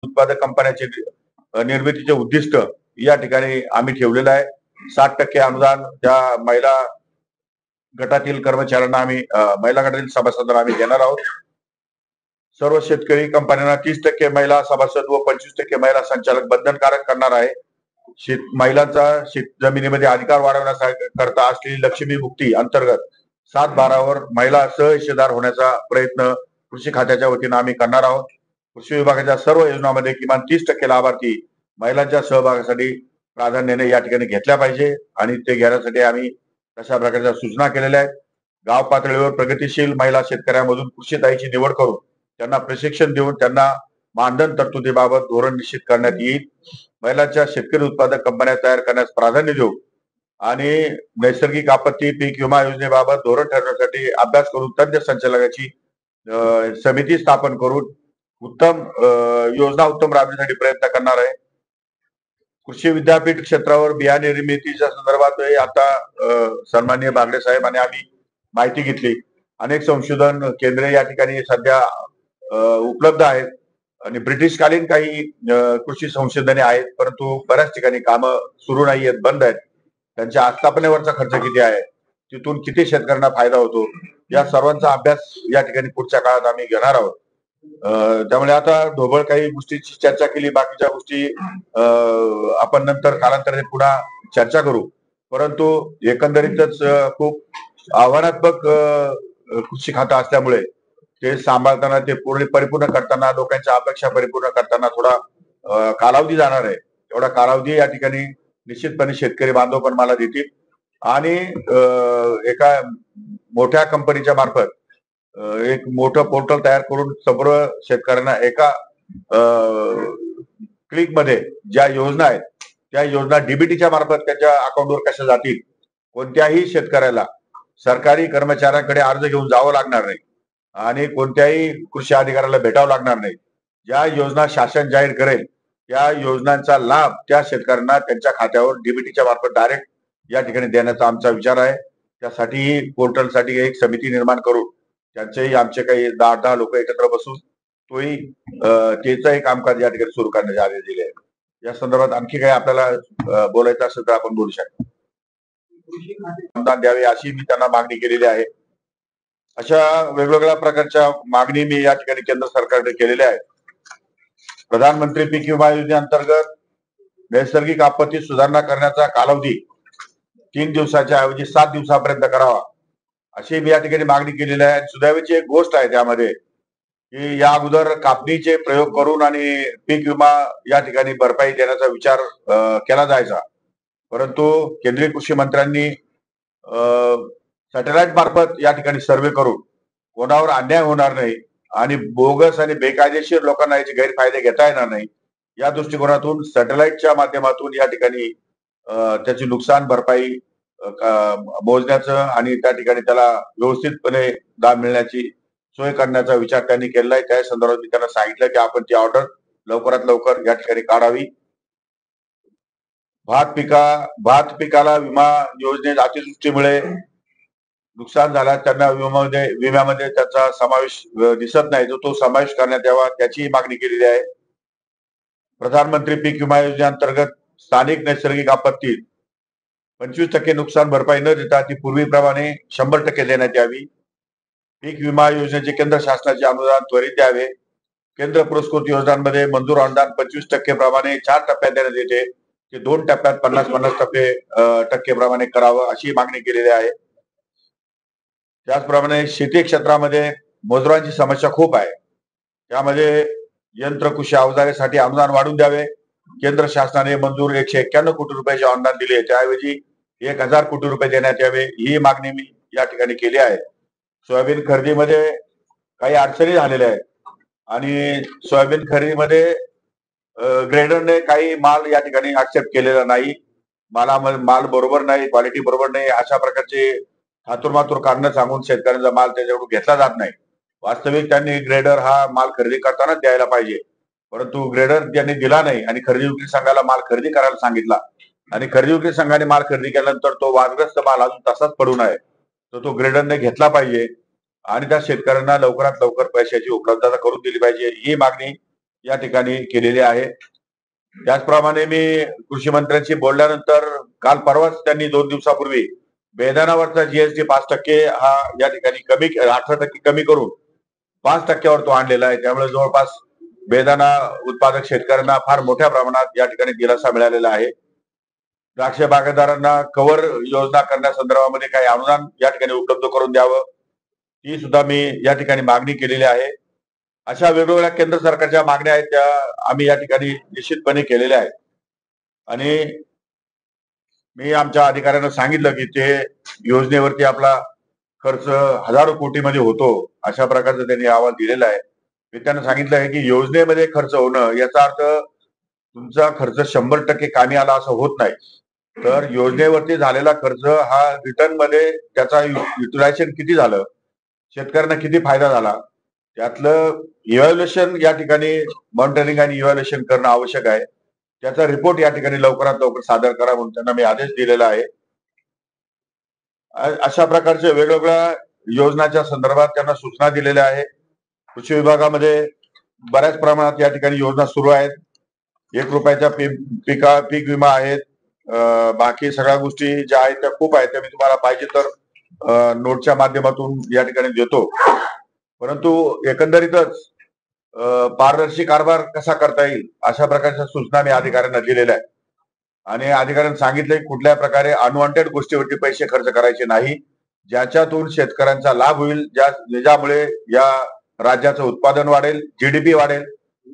उत्पादक कंपन्याचे निर्मितीचे उद्दिष्ट या ठिकाणी आम्ही ठेवलेलं आहे. 60% अनुदान त्या महिला गटातील कर्मचाऱ्यांना आम्ही महिला गटातील सभासदांना आम्ही देणार आहोत. सर्व शेतकरी कंपन्यांना 30% महिला सभासद व 25% महिला संचालक बंधनकारक करणार आहे. महिलांचा शेत जमिनीमध्ये अधिकार वाढवण्याकरता असलेली लक्ष्मी मुक्ती अंतर्गत 7/12 महिला सहहिस्सेदार होण्याचा प्रयत्न कृषी खात्याच्या वतीनं आम्ही करणार आहोत. कृषी विभागाच्या सर्व योजनांमध्ये किमान 30% लाभार्थी महिलांच्या सहभागासाठी प्राधान्याने या ठिकाणी घेतल्या पाहिजे आणि ते घेण्यासाठी आम्ही तशा प्रकारच्या सूचना केलेल्या आहेत. गाव पातळीवर प्रगतिशील महिला शेतकऱ्यांमधून कृषीताईची निवड करून त्यांना प्रशिक्षण देऊन त्यांना मानधन तरतुदीबाबत धोरण निश्चित करण्यात येईल. महिलांच्या शेतकरी उत्पादक कंपन्या तयार करण्यास प्राधान्य देऊ आणि नैसर्गिक आपत्ती पीक विमा योजनेबाबत धोरण ठरवण्यासाठी अभ्यास करून तज्ञ संचालकाची समिती स्थापन करून योजना उत्तम राबविण्यासाठी प्रयत्न करणार आहे. कृषी विद्यापीठ क्षेत्रावर बियाणे निर्मितीच्या संदर्भात आता सन्माननीय बागडे साहेब आणि आम्ही माहिती घेतली. अनेक संशोधन केंद्रे या ठिकाणी सध्या उपलब्ध आहेत आणि ब्रिटिशकालीन काही कृषी संशोधने आहेत, परंतु बऱ्याच ठिकाणी कामं सुरू नाही आहेत, बंद आहेत. त्यांच्या आस्थापनेवरचा खर्च किती आहे, तिथून किती शेतकऱ्यांना फायदा होतो, या सर्वांचा अभ्यास या ठिकाणी पुढच्या काळात आम्ही घेणार आहोत. त्यामुळे आता ढोबळ काही गोष्टीची चर्चा केली, बाकीच्या गोष्टी आपण नंतर कालांतराने पुन्हा चर्चा करू. परंतु एकंदरीतच खूप आव्हानात्मक कृषी खातं असल्यामुळे ते सांभाळताना, ते परिपूर्ण करताना, लोकांच्या अपेक्षा परिपूर्ण करताना थोडा कालावधी जाणार आहे. एवढा कालावधी या ठिकाणी निश्चितपणे शेतकरी बांधव पण मला देतील आणि एका मोठ्या कंपनीच्या मार्फत एक मोठं पोर्टल तयार करून संपूर्ण शेतकऱ्यांना एका क्लिक मध्ये ज्या योजना आहेत त्या योजना डीबीटीच्या मार्फत त्याच्या अकाउंटवर कशा जातील. कोणत्याही शेतकऱ्याला सरकारी कर्मचाऱ्यांकडे अर्ज घेऊन जावं लागणार नाही आणि कोणत्याही कृषी अधिकाऱ्याला भेटावं लागणार नाही. ज्या योजना शासन जाहीर करेल त्या योजनांचा लाभ त्या शेतकऱ्यांना त्यांच्या खात्यावर डीबीटीच्या मार्फत डायरेक्ट या ठिकाणी देण्याचा आमचा विचार आहे. त्यासाठी पोर्टलसाठी एक समिती निर्माण करून त्यांचेही आमचे काही 10 लोक एकत्र बसून त्याचंही कामकाज या ठिकाणी सुरू करण्याचे आदेश दिले आहेत. या संदर्भात आणखी काही आपल्याला बोलायचं असेल तर आपण बोलू शकतो. अनुदान द्यावे अशी मी त्यांना मागणी केलेली आहे. अशा वेगवेगळ्या प्रकारच्या मागणी मी या ठिकाणी केंद्र सरकारकडे केलेल्या आहेत. प्रधानमंत्री पीक विमा योजनेअंतर्गत नैसर्गिक आपत्ती सुधारणा करण्याचा कालावधी 3 दिवसाच्या ऐवजी 7 दिवसापर्यंत करावा अशी मी या ठिकाणी मागणी केलेली आहे. सुदैवाची एक गोष्ट आहे त्यामध्ये की या अगोदर कापणीचे प्रयोग करून आणि पीक विमा या ठिकाणी भरपाई देण्याचा विचार केला जायचा, परंतु केंद्रीय कृषी मंत्र्यांनी सॅटेलाइट मार्फत या ठिकाणी सर्वे करून कोणावर अन्याय होणार नाही आणि बोगस आणि बेकायदेशीर लोकांना याचे गैरफायदे घेता येणार नाही या दृष्टिकोनातून सॅटेलाइटच्या माध्यमातून या ठिकाणी त्याची नुकसान भरपाई मोजण्याचं आणि त्या ठिकाणी त्याला व्यवस्थितपणे दाब मिळण्याची सोय करण्याचा विचार त्यांनी केलेला आहे. त्या संदर्भात मी त्यांना सांगितलं की आपण ती ऑर्डर लवकरात लवकर या ठिकाणी काढावी. भात पिकाला विमा योजनेत अतिवृष्टीमुळे नुकसान झाल्यास त्यांना विम्यामध्ये त्याचा समावेश दिसत नाही, तो समावेश करण्यात यावा त्याची मागणी केलेली आहे. प्रधानमंत्री पीक विमा योजनेअंतर्गत स्थानिक नैसर्गिक आपत्तीत 25% नुकसान भरपाई न देता ती पूर्वीप्रमाणे 100% देण्यात यावी. पीक विमा योजनेचे केंद्र शासनाचे अनुदान त्वरित द्यावे. केंद्र पुरस्कृत योजनांमध्ये मंजूर अनुदान 25% प्रमाणे 4 टप्प्यात देण्यात येते, ते 2 टप्प्यात 50-50 टक्के प्रमाणे करावं अशी मागणी केलेली आहे. त्याचप्रमाणे शेती क्षेत्रामध्ये मजुरांची समस्या खूप आहे, त्यामध्ये यंत्र कृषी अवजारेसाठी अनुदान वाढवून द्यावे. केंद्र शासनाने मंजूर 191 कोटी रुपयाचे अनुदान दिले, त्याऐवजी 1000 कोटी रुपये देण्यात यावे ही मागणी मी या ठिकाणी केली आहे. सोयाबीन खरेदीमध्ये काही अडचणी झालेल्या आहेत आणि सोयाबीन खरेदीमध्ये ग्रेडरने काही माल या ठिकाणी ऍक्सेप्ट केलेला नाही, माल बरोबर नाही, क्वालिटी बरोबर नाही, अशा प्रकारचे हातूरमातूर कारण सांगून शेतकऱ्यांचा माल त्याच्याकडून घेतला जात नाही. वास्तविक त्यांनी ग्रेडर हा माल खरेदी करतानाच द्यायला पाहिजे, परंतु ग्रेडर त्यांनी दिला नाही आणि खरेदी विक्री संघाला माल खरेदी करायला सांगितला आणि खरेदी विक्री संघाने माल खरेदी केल्यानंतर तो वादग्रस्त माल अजून तसाच पडून आहे, तर तो ग्रेडरने घेतला पाहिजे आणि त्या शेतकऱ्यांना लवकरात लवकर पैशाची उपलब्धता करून दिली पाहिजे ही मागणी या ठिकाणी केलेली आहे. त्याचप्रमाणे मी कृषी मंत्र्यांशी बोलल्यानंतर काल परवाच त्यांनी 2 दिवसापूर्वी बेदाणावरचा जीएसटी 5% हा या ठिकाणी कमी 18% कमी करून 5%वर तो आणलेला आहे. त्यामुळे जवळपास बेदाणा उत्पादक शेतकऱ्यांना फार मोठ्या प्रमाणात या ठिकाणी दिलासा मिळालेला आहे. द्राक्ष बागायतदारांना कव्हर योजना करण्यासंदर्भामध्ये काही अनुदान या ठिकाणी उपलब्ध करून द्यावं, ही सुद्धा मी या ठिकाणी मागणी केलेली आहे. अशा वेगवेगळ्या केंद्र सरकारच्या मागण्या आहेत त्या आम्ही या ठिकाणी निश्चितपणे केलेल्या आहेत. आणि मी आमच्या अधिकाऱ्यांना सांगितलं की ते योजनेवरती आपला खर्च हजारो कोटीमध्ये होतो, अशा प्रकारचं त्यांनी अहवाल दिलेला आहे. मी त्यांना सांगितलं आहे की योजनेमध्ये खर्च होणं याचा अर्थ तुमचा खर्च 100% कामी आला असं होत नाही. तर योजनेवरती झालेला खर्च हा रिटर्न मध्ये त्याचा युटिलायझेशन किती झालं, शेतकऱ्यांना किती फायदा झाला, त्यातलं इव्हॅल्युएशन या ठिकाणी मॉनिटरिंग आणि इव्हॅल्युएशन करणं आवश्यक आहे. त्याचा रिपोर्ट या ठिकाणी लवकरात लवकर सादर करा म्हणून त्यांना मी आदेश दिलेला आहे. अशा प्रकारच्या वेगवेगळ्या योजनाच्या संदर्भात त्यांना सूचना दिलेल्या आहे. कृषी विभागामध्ये बऱ्याच प्रमाणात या ठिकाणी योजना सुरू आहेत. 1 रुपयाच्या पीक विमा आहेत. बाकी सगळ्या गोष्टी ज्या आहेत त्या खूप आहेत, त्या मी तुम्हाला पाहिजे तर नोटच्या माध्यमातून या ठिकाणी देतो. परंतु एकंदरीतच पारदर्शी कारभार कसा करता येईल अशा प्रकारच्या सूचना मी अधिकाऱ्यांना दिलेल्या आहेत. आणि अधिकाऱ्यांनी सांगितले कुठल्या प्रकारे अनवॉन्टेड गोष्टीवरती पैसे खर्च करायचे नाही, ज्याच्यातून शेतकऱ्यांचा लाभ होईल, ज्यामुळे या राज्याचं उत्पादन वाढेल, जीडीपी वाढेल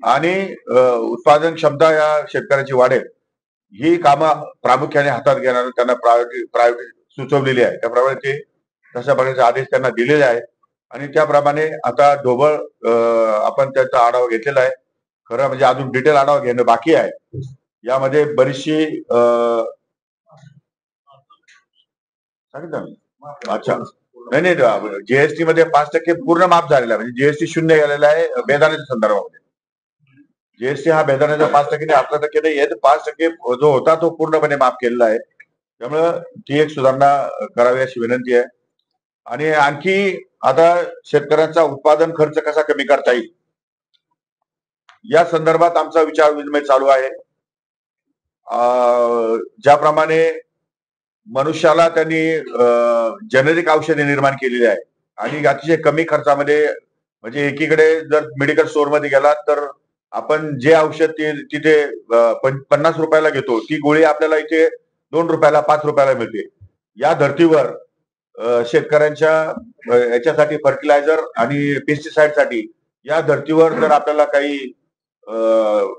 आणि उत्पादन क्षमता या शेतकऱ्याची वाढेल. ही कामं प्रामुख्याने हातात घेणार त्यांना प्रायोरिटी सुचवलेली आहे. त्याप्रमाणे ते तशा प्रकारचे आदेश त्यांना दिलेले आहेत आणि त्याप्रमाणे आता ढोबळ आपण त्याचा आढावा घेतलेला आहे. खरं म्हणजे अजून डिटेल आढावा घेणं बाकी आहे. यामध्ये बरीचशी सांगितलं अच्छा नाही नाही, जीएसटी मध्ये 5% पूर्ण माफ झालेला आहे. म्हणजे जीएसटी शून्य गेलेला आहे बेदाण्याच्या संदर्भामध्ये. जीएसटी हा बेदाण्याचा 5% नाही, 18% नाही आहे, 5% जो होता तो पूर्णपणे माफ केलेला आहे. त्यामुळं ती एक सुधारणा करावी अशी विनंती आहे. आणि आणखी आता शेतकऱ्यांचा उत्पादन खर्च कसा कमी करता येईल या संदर्भात आमचा विचार विनिमय चालू आहे. ज्याप्रमाणे मनुष्याला त्यांनी जेनेरिक औषधे निर्माण केलेली आहे आणि अतिशय कमी खर्चामध्ये, म्हणजे एकीकडे जर मेडिकल स्टोअर मध्ये गेला तर आपण जे औषध तिथे 50 रुपयाला घेतो ती गोळी आपल्याला इथे 2 रुपयाला 5 रुपयाला मिळते. या धर्तीवर शेतकऱ्यांच्या याच्यासाठी फर्टिलायझर आणि पेस्टिसाइड साठी या धर्तीवर जर आपल्याला काही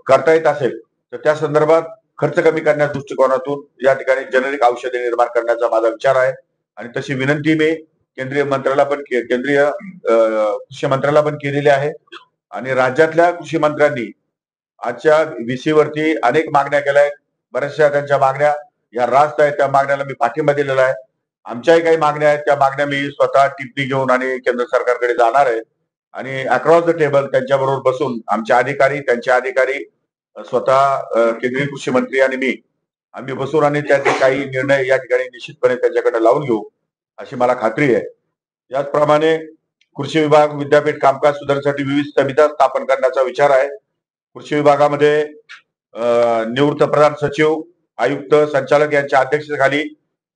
करता येत असेल तर त्या संदर्भात खर्च कमी करण्याच्या दृष्टिकोनातून या ठिकाणी जेनेरिक औषधे निर्माण करण्याचा माझा विचार आहे. आणि तशी विनंती मी केंद्रीय कृषी मंत्र्याला पण केलेली आहे. आणि राज्यातल्या कृषी मंत्र्यांनी आजच्या व्हीसी वरती अनेक मागण्या केल्या आहेत. बऱ्याचशा त्यांच्या मागण्या या रास्त आहेत, त्या मागण्याला मी पाठिंबा दिलेला आहे. आमच्याही काही मागण्या आहेत, त्या मागण्या मी स्वतः टिप्पणी घेऊन आणि केंद्र सरकारकडे जाणार आहे आणि अक्रॉस द टेबल त्यांच्याबरोबर बसून आमचे अधिकारी, त्यांचे अधिकारी, स्वतः केंद्रीय कृषी मंत्री आणि मी आम्ही बसून आणि त्याचे काही निर्णय या ठिकाणी निश्चितपणे त्यांच्याकडे लावून घेऊ अशी मला खात्री आहे. याचप्रमाणे कृषी विभाग विद्यापीठ कामकाज सुधारण्यासाठी विविध समित्या स्थापन करण्याचा विचार आहे. कृषी विभागामध्ये निवृत्त प्रधान सचिव, आयुक्त, संचालक यांच्या अध्यक्षतेखाली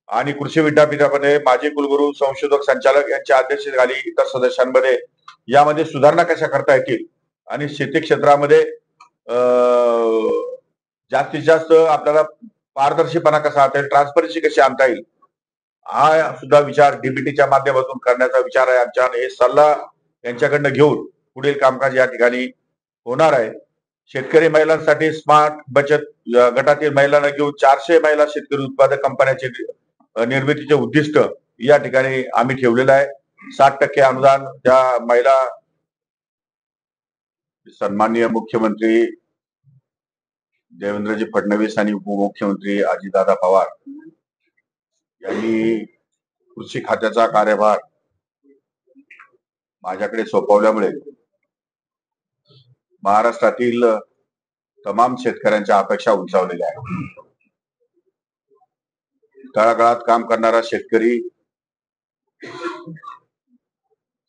आणि कृषी विद्यापीठामध्ये माजी कुलगुरू, संशोधक, संचालक यांच्या अध्यक्षतेखाली इतर सदस्यांमध्ये यामध्ये सुधारणा कशा करता येतील आणि शेती क्षेत्रामध्ये जास्तीत जास्त आपल्याला पारदर्शीपणा कसा आणता येईल, ट्रान्सपरन्सी कशी आणता येईल, हा सुद्धा विचार डीबीटीच्या माध्यमातून करण्याचा विचार आहे आमच्या. हे सल्ला यांच्याकडनं घेऊन पुढील कामकाज या ठिकाणी होणार आहे. शेतकरी महिलांसाठी स्मार्ट बचत गटातील महिलांना घेऊन 400 महिला शेतकरी उत्पादक कंपन्याचे निर्मितीचे उद्दिष्ट या ठिकाणी आम्ही ठेवलेलं आहे. 60% अनुदान त्या महिला. सन्माननीय मुख्यमंत्री देवेंद्रजी फडणवीस आणि उपमुख्यमंत्री अजितदादा पवार यांनी कृषी खात्याचा कार्यभार माझ्याकडे सोपवल्यामुळे महाराष्ट्रातील तमाम शेतकऱ्यांच्या अपेक्षा उंचावलेल्या आहेत. तळागाळात काम करणारा शेतकरी,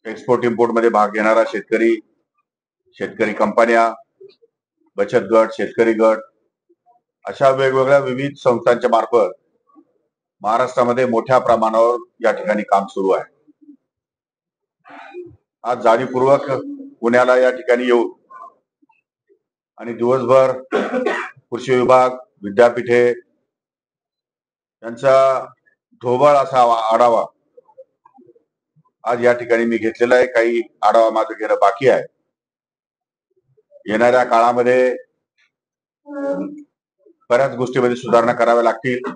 एक्सपोर्ट इम्पोर्ट मध्ये भाग घेणारा शेतकरी, शेतकरी कंपन्या, बचत गट, शेतकरी गट अशा वेगवेगळ्या विविध संस्थांच्या मार्फत महाराष्ट्रामध्ये मोठ्या प्रमाणावर या ठिकाणी काम सुरू आहे. आज जाणीवपूर्वक पुण्याला या ठिकाणी येऊन आणि दिवसभर कृषी विभाग, विद्यापीठे यांचा ढोबळ असा आढावा आज या ठिकाणी मी घेतलेला आहे. काही आढावा माझं घेणं बाकी आहे. येणाऱ्या काळामध्ये बऱ्याच गोष्टीमध्ये सुधारणा कराव्या लागतील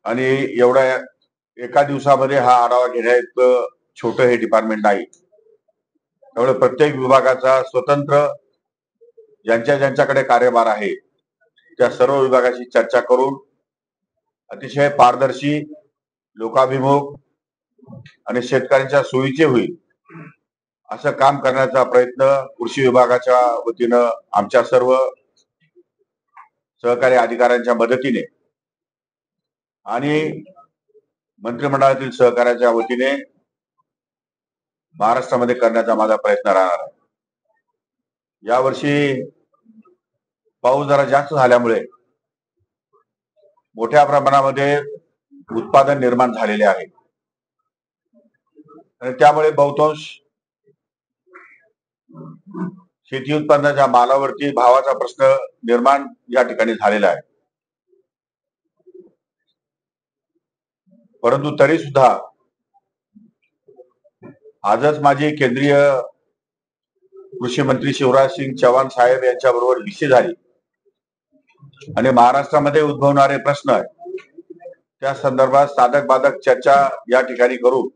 आणि एवढ्या एका दिवसामध्ये हा आढावा घेण्याइतकं छोटं हे डिपार्टमेंट नाही. त्यामुळे प्रत्येक विभागाचा स्वतंत्र ज्यांच्याकडे कार्यभार आहे त्या सर्व विभागाशी चर्चा करून अतिशय पारदर्शी, लोकाभिमुख आणि शेतकऱ्यांच्या सोयीचे होईल असं काम करण्याचा प्रयत्न कृषी विभागाच्या वतीनं आमच्या सर्व सहकारी अधिकाऱ्यांच्या मदतीने आणि मंत्रिमंडळातील सहकार्याच्या वतीने महाराष्ट्रामध्ये करण्याचा माझा प्रयत्न राहणार आहे. यावर्षी पाऊस जरा जास्त झाल्यामुळे मोठ्या प्रमाणामध्ये उत्पादन निर्माण झालेले आहे आणि त्यामुळे बहुतांश शेती उत्पन्नाच्या मालावरती भावाचा प्रश्न निर्माण या ठिकाणी झालेला आहे. परंतु तरी सुद्धा आजच माझी केंद्रीय कृषी मंत्री शिवराज सिंग चौहान साहेब यांच्या बरोबर विषय झाली आणि महाराष्ट्रामध्ये उद्भवणारे प्रश्न त्या संदर्भात साधक बाधक चर्चा या ठिकाणी करू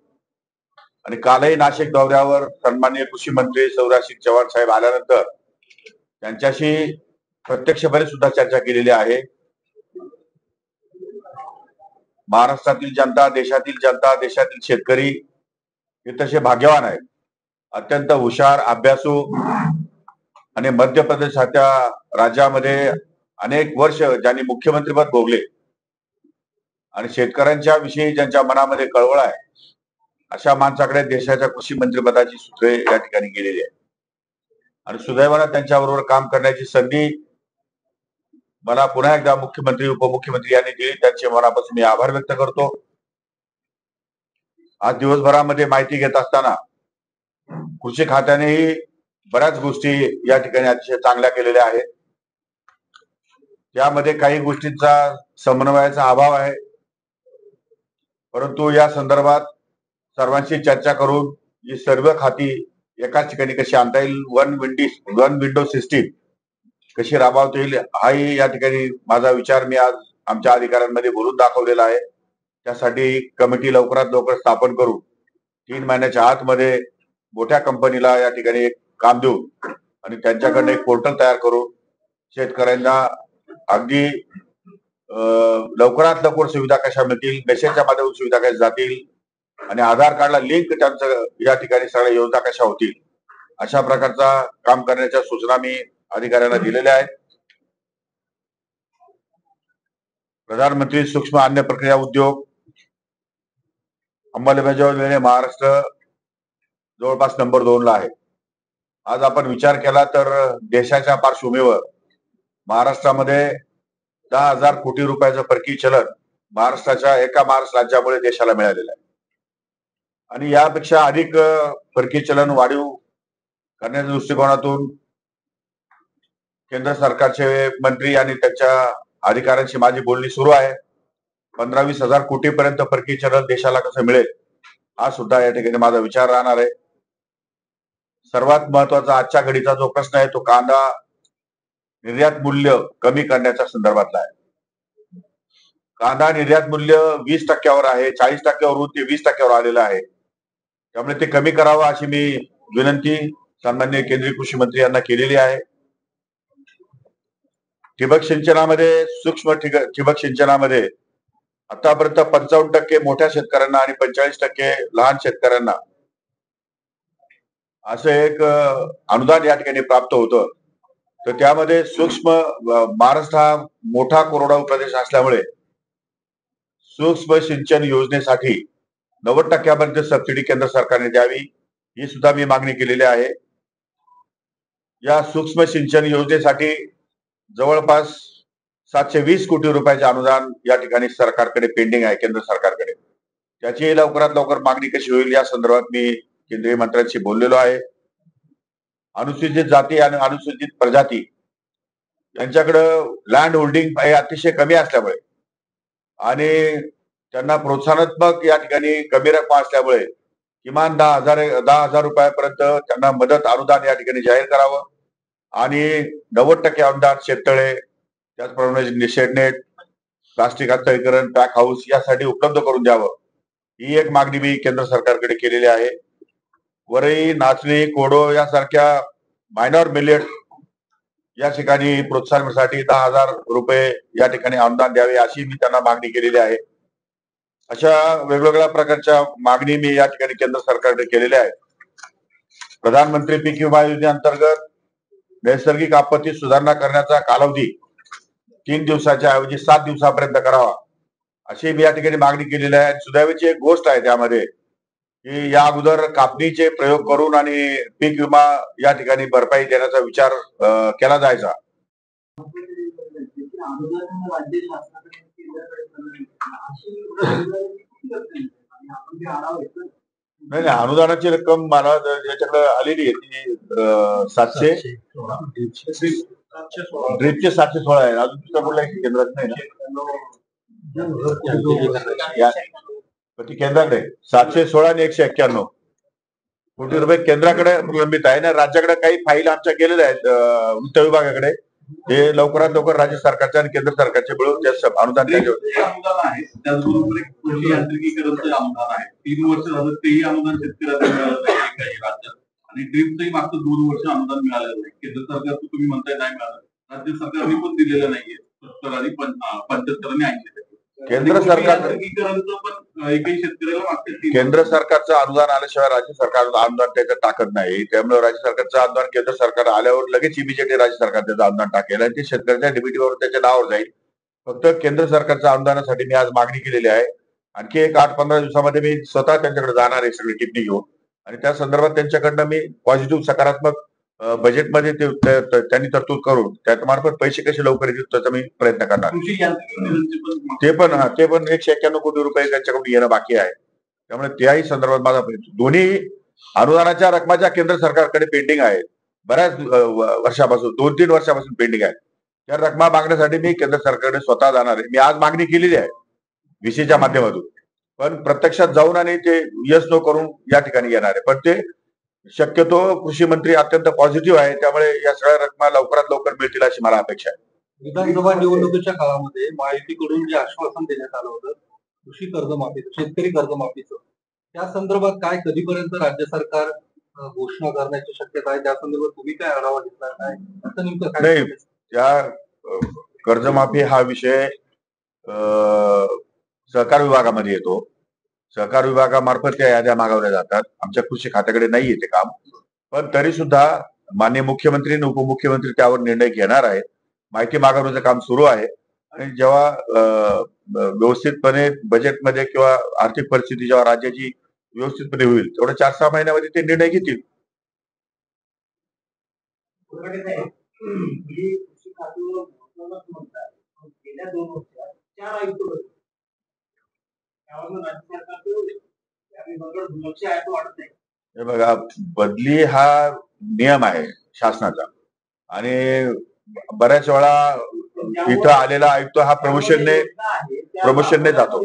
आणि कालही नाशिक दौऱ्यावर सन्माननीय कृषी मंत्री शिवराज सिंग चौहान साहेब आल्यानंतर त्यांच्याशी प्रत्यक्षपणे सुद्धा चर्चा केलेली आहे. महाराष्ट्रातील जनता, देशातील जनता, देशातील शेतकरी हे तसे भाग्यवान आहेत. अत्यंत हुशार, अभ्यासू आणि मध्य प्रदेश सारख्या राज्यामध्ये अनेक वर्ष ज्यांनी मुख्यमंत्रीपद भोगले आणि शेतकऱ्यांच्या विषयी ज्यांच्या मनामध्ये कळवळ आहे अशा माणसाकडे देशाच्या कृषी मंत्रिपदाची सूत्रे या ठिकाणी गेलेली आहे आणि सुदैवानं त्यांच्याबरोबर काम करण्याची संधी मला पुन्हा एकदा मुख्यमंत्री, उपमुख्यमंत्री यांनी दिली. त्यांचे मनापासून मी आभार व्यक्त करतो. आज दिवसभरामध्ये माहिती घेत असताना कृषी खात्यानेही बऱ्याच गोष्टी या ठिकाणी अतिशय चांगल्या केलेल्या आहेत. त्यामध्ये काही गोष्टींचा समन्वयाचा अभाव आहे, परंतु या संदर्भात सर्वांशी चर्चा करून ही सर्व खाती एकाच ठिकाणी कशी आणता येईल, वन विंडो सिस्टीम कशी राबवता येईल हाही या ठिकाणी माझा विचार मी आज आमच्या अधिकाऱ्यांमध्ये बोलून दाखवलेला आहे. त्यासाठी कमिटी लवकरात लवकर स्थापन करू 3 महिन्याच्या आतमध्ये मोठ्या कंपनीला या ठिकाणी एक काम देऊन आणि त्यांच्याकडनं एक पोर्टल तयार करून शेतकऱ्यांना अगदी लवकरात लवकर सुविधा कशा मिळतील, मेसेजच्या माध्यमातून सुविधा कशा जातील आणि आधार कार्डला लिंक त्यांचं या ठिकाणी सगळ्या योजना कशा होतील अशा प्रकारचा काम करण्याच्या सूचना मी अधिकाऱ्यांना दिलेल्या आहेत. प्रधानमंत्री सूक्ष्म अन्न प्रक्रिया उद्योग अंमलबजावणीने महाराष्ट्र जवळपास नंबर 2 ला आहे. आज आपण विचार केला तर देशाच्या पार्श्वभूमीवर महाराष्ट्रामध्ये 10,000 कोटी रुपयाचं परकीय चलन महाराष्ट्राच्या एका महाराष्ट्र राज्यामुळे देशाला मिळालेलं आहे आणि यापेक्षा अधिक परकीय चलन वाढीव करण्याच्या दृष्टिकोनातून केंद्र सरकारचे मंत्री आणि त्यांच्या अधिकाऱ्यांशी माझी बोलणी सुरू आहे. 15-20 हजार कोटी पर्यंत परकीय चलन देशाला कसं मिळेल हा सुद्धा या ठिकाणी माझा विचार राहणार आहे. सर्वात महत्वाचा आजच्या घडीचा जो प्रश्न आहे तो कांदा निर्यात मूल्य कमी करण्याच्या संदर्भातला आहे. कांदा निर्यात मूल्य 20% आहे, 40% ते 20% आलेलं आहे. त्यामुळे ते कमी करावं अशी मी विनंती सन्माननीय केंद्रीय कृषी मंत्री यांना केलेली आहे. ठिबक सिंचनामध्ये, सूक्ष्म ठिबक सिंचनामध्ये आतापर्यंत 55% मोठ्या शेतकऱ्यांना आणि 45% लहान शेतकऱ्यांना असं एक अनुदान या ठिकाणी प्राप्त होतं. तर त्यामध्ये सूक्ष्म महाराष्ट्र हा मोठा कोरडवाहू प्रदेश असल्यामुळे सूक्ष्म सिंचन योजनेसाठी 90% पर्यंत सबसिडी केंद्र सरकारने द्यावी ही सुद्धा मी मागणी केलेली आहे. या सूक्ष्म सिंचन योजनेसाठी जवळपास 720 कोटी रुपयाचे अनुदान या ठिकाणी सरकारकडे पेंडिंग आहे, केंद्र सरकारकडे. त्याची लवकरात लवकर मागणी कशी होईल या संदर्भात मी केंद्रीय मंत्र्यांशी बोललेलो आहे. अनुसूचित जाती आणि अनुसूचित प्रजाती यांच्याकडं लँड होल्डिंग अतिशय कमी असल्यामुळे आणि त्यांना प्रोत्साहनात्मक या ठिकाणी कमी रक्कम असल्यामुळे किमान 10,000 रुपयापर्यंत त्यांना मदत अनुदान या ठिकाणी जाहीर करावं आणि 90% अनुदान शेततळे, त्याचप्रमाणे शेडनेट, प्लास्टिक हस्तांतरीकरण, पॅक हाऊस यासाठी उपलब्ध करून द्यावं, ही एक मागणी मी केंद्र सरकारकडे केलेली आहे. वरई, नाचणी, कोडो यासारख्या मायनॉर मिलेट या ठिकाणी प्रोत्साहनासाठी 10,000 रुपये या ठिकाणी अनुदान द्यावे अशी मी त्यांना मागणी केलेली आहे. अशा वेगवेगळ्या प्रकारच्या मागणी मी या ठिकाणी केंद्र सरकारकडे केलेल्या आहेत. प्रधानमंत्री पीक विमा योजनेअंतर्गत नैसर्गिक आपत्ती सुधारणा करण्याचा कालावधी 3 दिवसाच्या ऐवजी 7 दिवसापर्यंत करावा अशी मी या ठिकाणी मागणी केलेली आहे. सुदैवाची एक गोष्ट आहे त्यामध्ये की या अगोदर कापणीचे प्रयोग करून आणि पीक विमा या ठिकाणी भरपाई देण्याचा विचार केला जायचा. नाही, अनुदानाची रक्कम मला याच्याकडे आलेली आहे ती 700 ड्रीपचे 716 आहे. अजून दुसरा कुठला केंद्रात नाही ना, ती केंद्राकडे 716 आणि 191 कोटी रुपये केंद्राकडे प्रलंबित आहे ना. राज्याकडे काही फाईल आमच्या गेलेल्या आहेत वित्त विभागाकडे, ते लवकरात लवकर राज्य सरकारचे आणि केंद्र सरकारचे मिळून ते अनुदान अनुदान आहे. त्याचबरोबर एक कृषी यांत्रिकीकरणचं अनुदान आहे. 3 वर्ष झालं तेही अनुदान शेतकऱ्यांना मिळालं नाही काही राज्यात, आणि ड्रीपचंही मागचं 2 वर्ष अनुदान मिळालेलं नाही. केंद्र सरकारचं तुम्ही म्हणताय नाही मिळालं, राज्य सरकारने पण दिलेलं नाहीये. 70 आणि 75 आणि 80. केंद्र सरकार एकही शेतकऱ्याला मागते. केंद्र सरकारचं अनुदान आल्याशिवाय राज्य सरकार अनुदान त्याच्यात टाकत नाही. त्यामुळे राज्य सरकारचं अनुदान केंद्र सरकार आल्यावर लगेच इमिजिएटली राज्य सरकार त्याचं अनुदान टाकेल आणि ते शेतकऱ्याच्या डीबीटीवर त्याच्या नावावर जाईल. फक्त केंद्र सरकारच्या अनुदानासाठी मी आज मागणी केलेली आहे. आणखी एक 8-15 दिवसामध्ये मी स्वतः त्यांच्याकडे जाणार आहे सगळी टिप्पणी घेऊन, आणि त्या संदर्भात त्यांच्याकडनं मी पॉझिटिव्ह सकारात्मक बजेटमध्ये त्यांनी तरतूद करून त्यामार्फत पैसे कसे लवकर येतील त्याचा मी प्रयत्न करणार. ते पण 191 कोटी रुपये त्यांच्याकडून येणं बाकी आहे. त्यामुळे त्याही संदर्भात माझा दोन्ही अनुदानाच्या रकमाच्या केंद्र सरकारकडे पेंडिंग आहेत. बऱ्याच वर्षापासून 2-3 वर्षापासून पेंडिंग आहे. त्या रकमा मागण्यासाठी मी केंद्र सरकारकडे स्वतः जाणार आहे. मी आज मागणी केलेली आहे व्हीसीच्या माध्यमातून, पण प्रत्यक्षात जाऊन आणि ते यस नो करून या ठिकाणी येणार आहे. पण ते शक्यतो कृषी मंत्री अत्यंत पॉझिटिव्ह आहे, त्यामुळे या सगळ्या रकमा लवकरात लवकर मिळतील अशी मला अपेक्षा आहे. विधानसभा निवडणुकीच्या काळामध्ये महायुतीकडून जे आश्वासन देण्यात आलं होतं कृषी कर्जमाफीचं, शेतकरी कर्जमाफीचं, त्या संदर्भात काय कधीपर्यंत राज्य सरकार घोषणा करण्याची शक्यता आहे? त्या संदर्भात तुम्ही काय आढावा घेतला, काय असं नेमकं काय? नाही, त्या कर्जमाफी हा विषय सहकार विभागामध्ये येतो. सहकार विभागामार्फत त्या याद्या मागवल्या जातात. आमच्या कृषी खात्याकडे नाही येते काम, पण तरी सुद्धा माननीय मुख्यमंत्री आणि उपमुख्यमंत्री त्यावर निर्णय घेणार आहेत. माहिती मागवण्याचं काम सुरू आहे आणि जेव्हा व्यवस्थितपणे बजेटमध्ये किंवा आर्थिक परिस्थिती जेव्हा राज्याची व्यवस्थितपणे होईल तेवढ्या 4-6 महिन्यामध्ये ते निर्णय घेतील. हे बघा, बदली हा नियम आहे शासनाचा आणि बऱ्याच वेळा इथं आलेला आयुक्त हा प्रमोशनने जातो.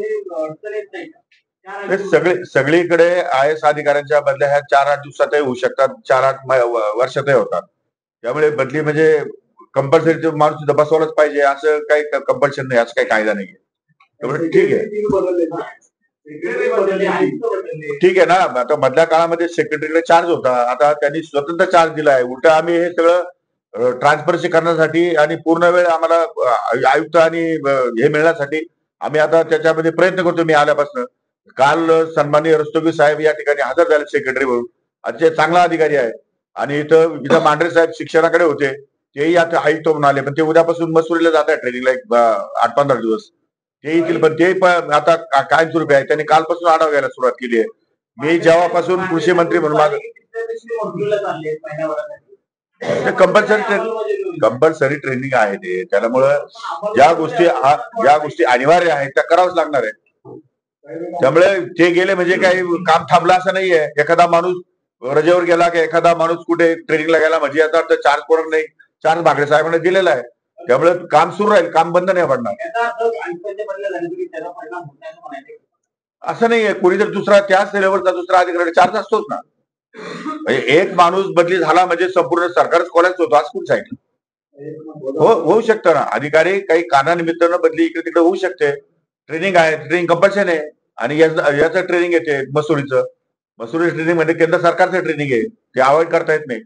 सगळीकडे आय एस अधिकाऱ्यांच्या बदल्या ह्या 4-8 दिवसातही होऊ शकतात, 4-8 वर्षातही होतात. त्यामुळे बदली म्हणजे कंपल्सरी माणूस तिथं बसवलाच पाहिजे असं काही कंपल्शन नाही, असं काही कायदा नाहीये. त्यामुळे ठीक आहे ना. आता मधल्या काळामध्ये सेक्रेटरीकडे चार्ज होता, आता त्यांनी स्वतंत्र चार्ज दिला आहे. उलट आम्ही हे सगळं ट्रान्सपरन्सी करण्यासाठी आणि पूर्ण वेळ आम्हाला आयुक्त आणि हे मिळण्यासाठी आम्ही आता त्याच्यामध्ये प्रयत्न करतो. मी आल्यापासून काल सन्माननीय रस्तोगी साहेब या ठिकाणी हजर झाले सेक्रेटरी म्हणून. अतिशय चांगला अधिकारी आहे. आणि इथं मांढरे साहेब शिक्षणाकडे होते, तेही आता आयुक्त म्हणून आले, पण ते उद्यापासून मसुरीला जात आहे ट्रेनिंगला 8-15 दिवस. ते येतील, पण ते आता कायमस्वरूपी आहे. त्यांनी कालपासून आढावा घ्यायला सुरुवात केली आहे. मी जेव्हापासून कृषी मंत्री म्हणून कंपल्सरी ट्रेनिंग आहे ते. त्यामुळं ज्या गोष्टी अनिवार्य आहेत त्या करावंच लागणार आहे. त्यामुळे ते गेले म्हणजे काही काम थांबलं असं नाहीये. एखादा माणूस रजेवर गेला की एखादा माणूस कुठे ट्रेनिंगला गेला म्हणजे याचा अर्थ चार्ज पडत नाही. चार्ज भाकरे साहेबांना दिलेला आहे. त्यामुळे काम सुरू राहील, काम बंद नाही पडणार. असं नाहीये, कोणी जर दुसरा त्याच लेवलचा दुसरा अधिकारी चार्ज असतोच ना. म्हणजे एक माणूस बदली झाला म्हणजे संपूर्ण सरकारच कोलाच होतो असं कोण सांगितलं? होऊ शकतं ना. अधिकारी काही कारणानिमित्तानं बदली इकडे तिकडे होऊ शकते. ट्रेनिंग आहे, ट्रेनिंग कंपल्शन आहे. आणि याचं ट्रेनिंग येते मसुरीचं. मसुरी ट्रेनिंग म्हणजे केंद्र सरकारचं ट्रेनिंग आहे, ते अवॉइड करता येत नाही.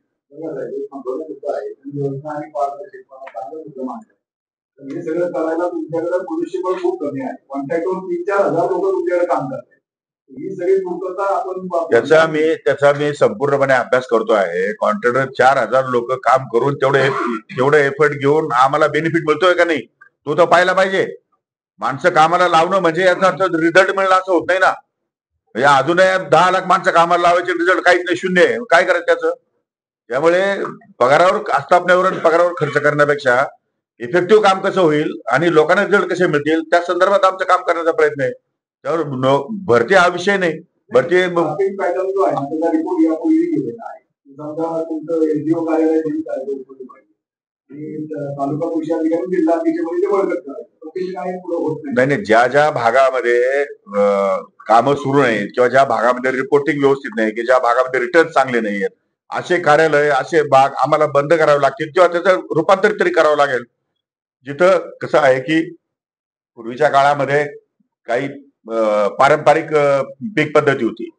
हे सगळं करायला तुमच्याकडे मनुष्यबळ खूप कमी आहे. कॉन्ट्रॅक्टवर 3-4 हजार लोक तुमच्याकडे काम करतात. ही सगळी पूर्तता आपण त्याचा मी संपूर्णपणे अभ्यास करतो आहे. कॉन्ट्रॅक्टर 4,000 लोक काम करून तेवढे एफर्ट घेऊन आम्हाला बेनिफिट मिळतोय का नाही तो तर पाहायला पाहिजे. माणसं कामाला लावणं म्हणजे याचा अर्थ रिझल्ट मिळणं असं होत नाही ना. म्हणजे अजूनही 10 लाख माणसं कामाला लावायचे, रिझल्ट काहीच नाही, शून्य आहे. काय करायचं त्याचं? त्यामुळे पगारावर आस्थापनेवर आणि पगारावर खर्च करण्यापेक्षा इफेक्टिव्ह काम कसं होईल आणि लोकांना रिझल्ट कसे मिळतील त्या संदर्भात आमचं काम करण्याचा प्रयत्न आहे. त्यावर भरती हा विषय नाही. भरती पॅटर्न जो आहे त्याचा रिपोर्ट यापूर्वी गेलेला आहे. समजा तुमचं एनजीओ कार्यालय तालुका कृषी अधिकारी जिल्हा अधीक्षकमध्ये बळकट करायचं. नाही, ज्या भागामध्ये कामं सुरू नाहीत किंवा ज्या भागामध्ये रिपोर्टिंग व्यवस्थित नाही की ज्या भागामध्ये रिटर्न चांगले नाहीयेत असे कार्यालय असे भाग आम्हाला बंद करावे लागतील किंवा त्याचं रूपांतरित तरी करावं लागेल. जिथं कसं आहे की पूर्वीच्या काळामध्ये काही पारंपरिक पीक पद्धती होती,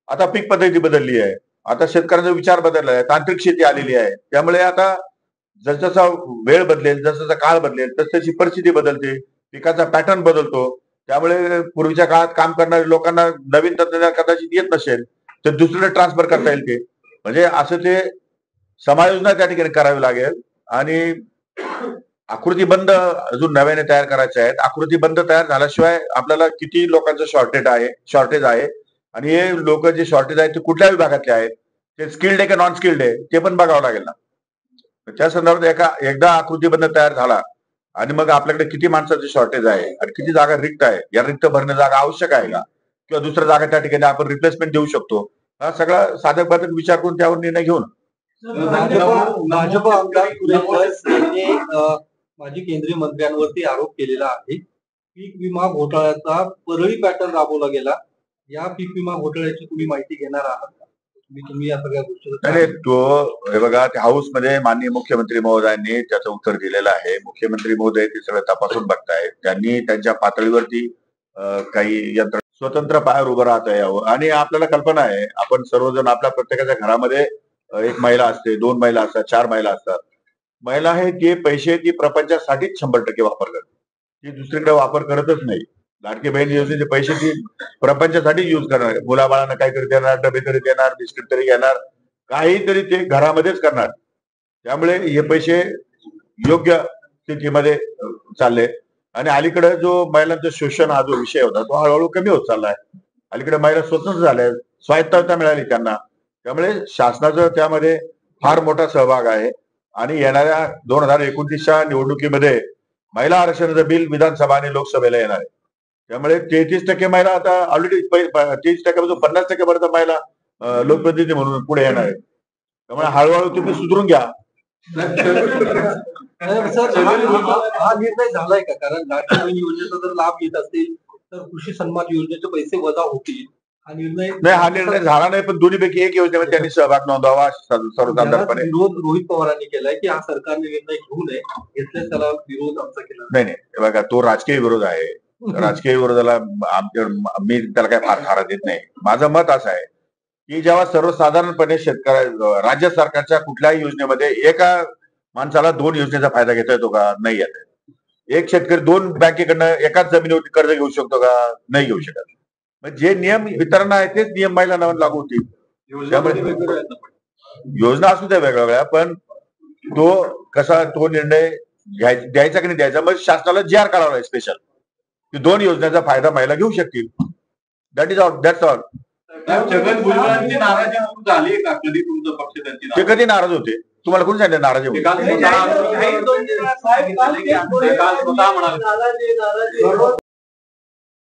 आता पीक पद्धती बदलली आहे. आता शेतकऱ्यांचा विचार बदलला आहे, तांत्रिक शेती आलेली आहे. त्यामुळे आता जसजसा वेळ बदलेल, जसजसा काळ बदलेल तसतशी परिस्थिती बदलते, पिकाचा पॅटर्न बदलतो. त्यामुळे पूर्वीच्या काळात काम करणाऱ्या लोकांना नवीन तंत्रज्ञान कदाचित येत नसेल तर दुसरीकडे ट्रान्सफर करता येईल ते. म्हणजे असं ते समायोजना त्या ठिकाणी करावी लागेल. आणि आकृतीबंध अजून नव्याने तयार करायचे आहेत. आकृतीबंध तयार झाल्याशिवाय आपल्याला किती लोकांचं शॉर्टेज आहे आणि हे लोक जे शॉर्टेज आहेत ते कुठल्या विभागातले आहेत, ते स्किल्ड आहे का नॉन स्किल्ड आहे ते पण बघावं लागेल ना. त्या संदर्भात एकदा आकृतीबंध तयार झाला आणि मग आपल्याकडे किती माणसाचे शॉर्टेज आहे आणि किती जागा रिक्त आहे, या रिक्त भरणे जागा आवश्यक आहे का किंवा दुसऱ्या जागा त्या ठिकाणी आपण रिप्लेसमेंट देऊ शकतो, हा सगळा साधक बाधक विचार करून त्यावर निर्णय घेऊन. भाजप आमदार सुरेश यांनी माजी केंद्रीय मंत्र्यांवरती आरोप केलेला आहे. पीक विमा घोटाळ्याचा परळी पॅटर्न राबवला गेला. या पीक विमा घोटाळ्याची तुम्ही माहिती घेणार आहात का? तुम्ही या सगळ्या गोष्टी हे बघा, हाऊस मध्ये माननीय मुख्यमंत्री महोदयांनी त्याचं उत्तर दिलेलं आहे. मुख्यमंत्री महोदय ते सगळं तपासून बघतायत. त्यांनी त्यांच्या पातळीवरती काही यंत्रणा स्वतंत्र पायावर उभं राहता यावं. आणि आपल्याला कल्पना आहे, आपण सर्वजण आपल्या प्रत्येकाच्या घरामध्ये एक महिला असते, 2 महिला असतात, 4 महिला असतात. महिला हे जे पैसे ती प्रपंचासाठीच 100% वापर करते, ती दुसरीकडे वापर करतच नाही. लाडकी बहीण योजनेचे पैसे ती प्रपंचासाठी युज करणार, मुलाबाळांना काहीतरी देणार, डबे तरी देणार, बिस्किट तरी घेणार, काहीतरी ते घरामध्येच करणार. त्यामुळे हे पैसे योग्य स्थितीमध्ये चालले. आणि अलीकडे जो महिलांचं शोषण हा जो विषय होता तो हळूहळू कमी होत चाललाय. अलीकडे महिला स्वतंत्र झाल्या, स्वायत्तता मिळाली त्यांना. त्यामुळे शासनाचा त्यामध्ये फार मोठा सहभाग आहे. आणि येणाऱ्या 2029च्या निवडणुकीमध्ये महिला आरक्षणाचं बिल विधानसभा आणि लोकसभेला येणार आहे. त्यामुळे 33% महिला आता ऑलरेडी 30% 50% पर्यंत महिला लोकप्रतिनिधी म्हणून पुढे येणार आहे. त्यामुळे हळूहळू तुम्ही सुधारून घ्या. सर, हा निर्णय झालाय का? कारण लाडकी बहीण योजनेचा जर लाभ घेत असेल तर कृषी सन्मान योजनेचे पैसे वजा होतील. हा निर्णय झाला नाही, पण दोन्हीपैकी एक योजनेमध्ये त्यांनी सहभाग नोंदवावा सर्वसाधारणपणे. विरोध रोहित पवारांनी केलाय की हा सरकारने निर्णय घेऊ नये, घेतल्यास त्याला विरोध आमचा केला. नाही, बघा, तो राजकीय विरोध आहे. राजकीय विरोधाला मी त्याला काय फार थारा देत नाही. माझं मत असं आहे की जेव्हा सर्वसाधारणपणे राज्य सरकारच्या कुठल्याही योजनेमध्ये एका माणसाला 2 योजनेचा फायदा घेता येतो का? नाही येत. एक शेतकरी 2 बँकेकडनं एकाच जमिनीवरती कर्ज घेऊ शकतो का? नाही घेऊ शकत. जे नियम वितरण आहे तेच नियम महिलांना लागू होतील. त्यामुळे योजना असू द्या वेगवेगळ्या, पण तो निर्णय द्यायचा की नाही द्यायचा, मग शासनाला GR काढावा लागेल स्पेशल की 2 योजनेचा फायदा महिला घेऊ शकतील. That's all. छगन भुजबळांची नाराजी झाली का कधी तुमचा पक्ष त्यांची? ते कधी नाराज होते? तुम्हाला कोणी सांगितलं नाराज आहे ते म्हणून? काल स्वतः म्हणाले.